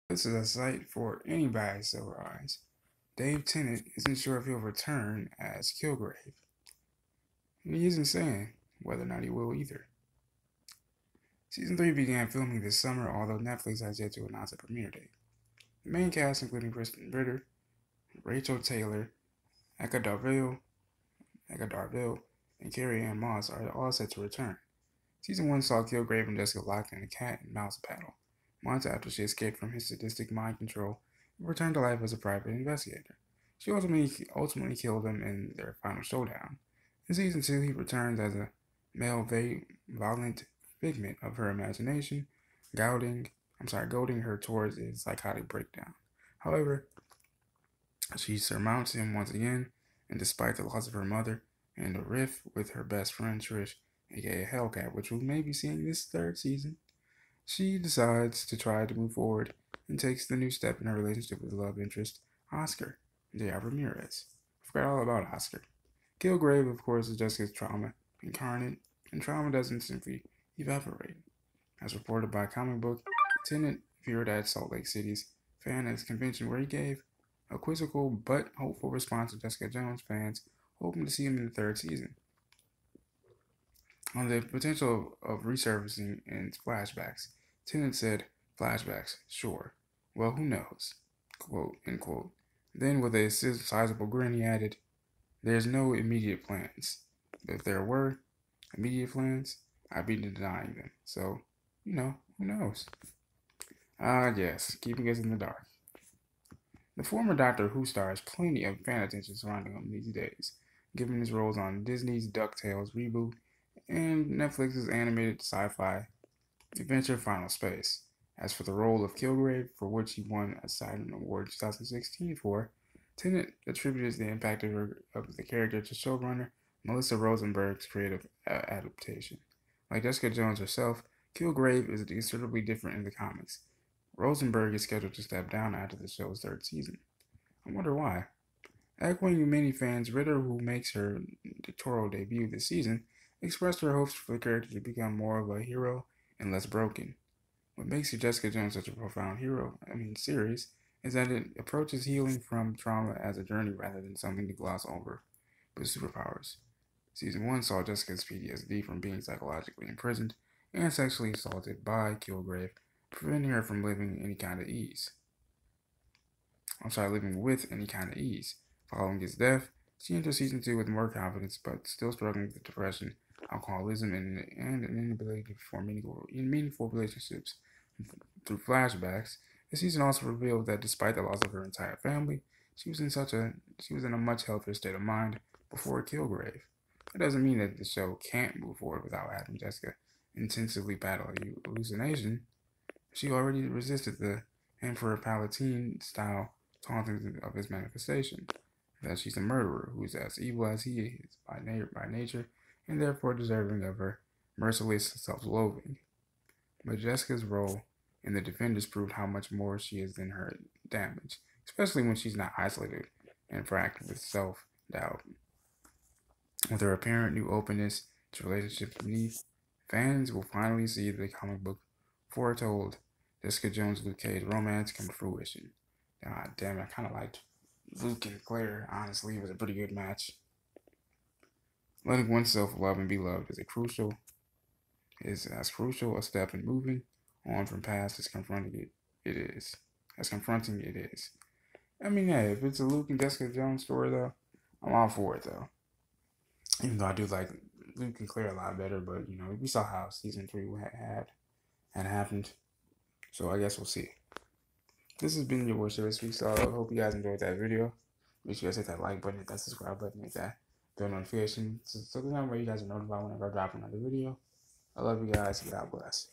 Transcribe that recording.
This is a sight for anybody's sore eyes. Dave Tennant isn't sure if he'll return as Kilgrave, and he isn't saying whether or not he will either. Season 3 began filming this summer, although Netflix has yet to announce a premiere date. The main cast, including Kristen Ritter, Rachel Taylor, Eka Darville, and Carrie Ann Moss, are all set to return. Season 1 saw Kilgrave and Jessica locked in a cat and mouse battle, months after she escaped from his sadistic mind control and returned to life as a private investigator. She ultimately killed him in their final showdown. In Season 2, he returns as a malevolent figment of her imagination, goading her towards a psychotic breakdown. However, she surmounts him once again, and despite the loss of her mother and a rift with her best friend Trish, aka Hellcat, which we may be seeing this third season, she decides to try to move forward and takes the new step in her relationship with love interest Oscar, J.R. Ramirez. I forgot all about Oscar. Kilgrave, of course, is Jessica's trauma incarnate, and trauma doesn't simply evaporate. As reported by Comic Book, Tennant appeared at Salt Lake City's Fan Convention where he gave a quizzical but hopeful response to Jessica Jones fans hoping to see him in the third season. On the potential of resurfacing in flashbacks, Tennant said, "Flashbacks, sure. Well, who knows?" Quote, end quote. Then, with a sizable grin, he added, "There's no immediate plans. But if there were immediate plans, I'd be denying them. So, who knows?" Yes, keeping us in the dark. The former Doctor Who star has plenty of fan attention surrounding him these days, given his roles on Disney's DuckTales reboot and Netflix's animated sci-fi adventure Final Space. As for the role of Kilgrave, for which he won a Saturn Award in 2016 for, Tennant attributes the impact of the character to showrunner Melissa Rosenberg's creative adaptation. Like Jessica Jones herself, Kilgrave is considerably different in the comics. Rosenberg is scheduled to step down after the show's third season. I wonder why. Echoing many fans, Ritter, who makes her directorial debut this season, expressed her hopes for the character to become more of a hero and less broken. What makes Jessica Jones such a profound series, is that it approaches healing from trauma as a journey rather than something to gloss over with superpowers. Season 1 saw Jessica's PTSD from being psychologically imprisoned and sexually assaulted by Kilgrave, preventing her from living with any kind of ease. Following his death, she enters Season 2 with more confidence, but still struggling with depression, alcoholism, and an inability to form meaningful relationships. Through flashbacks, the season also revealed that despite the loss of her entire family, she was in a much healthier state of mind before Kilgrave. That doesn't mean that the show can't move forward without having Jessica intensively battle a hallucination. She already resisted the Emperor Palatine-style taunting of his manifestation, that she's a murderer who is as evil as he is by nature, and therefore deserving of her merciless self-loathing. But Jessica's role in The Defenders proved how much more she is than her damage, especially when she's not isolated and fracked with self-doubt. With her apparent new openness to relationships beneath, fans will finally see the comic book foretold Jessica Jones and Luke Cage romance come to fruition. God damn it, I kind of liked Luke and Claire, honestly. It was a pretty good match. Letting oneself love and be loved is as crucial a step in moving on from past as confronting it is. I mean, hey, if it's a Luke and Jessica Jones story, though, I'm all for it, though. Even though I do like Luke and Claire a lot better, but, we saw how Season 3 had happened. So I guess we'll see. This has been your worship this week, so I hope you guys enjoyed that video. Make sure you guys hit that like button, hit that subscribe button, hit that bell notification, so the number you guys are notified whenever I drop another video. I love you guys, and God bless.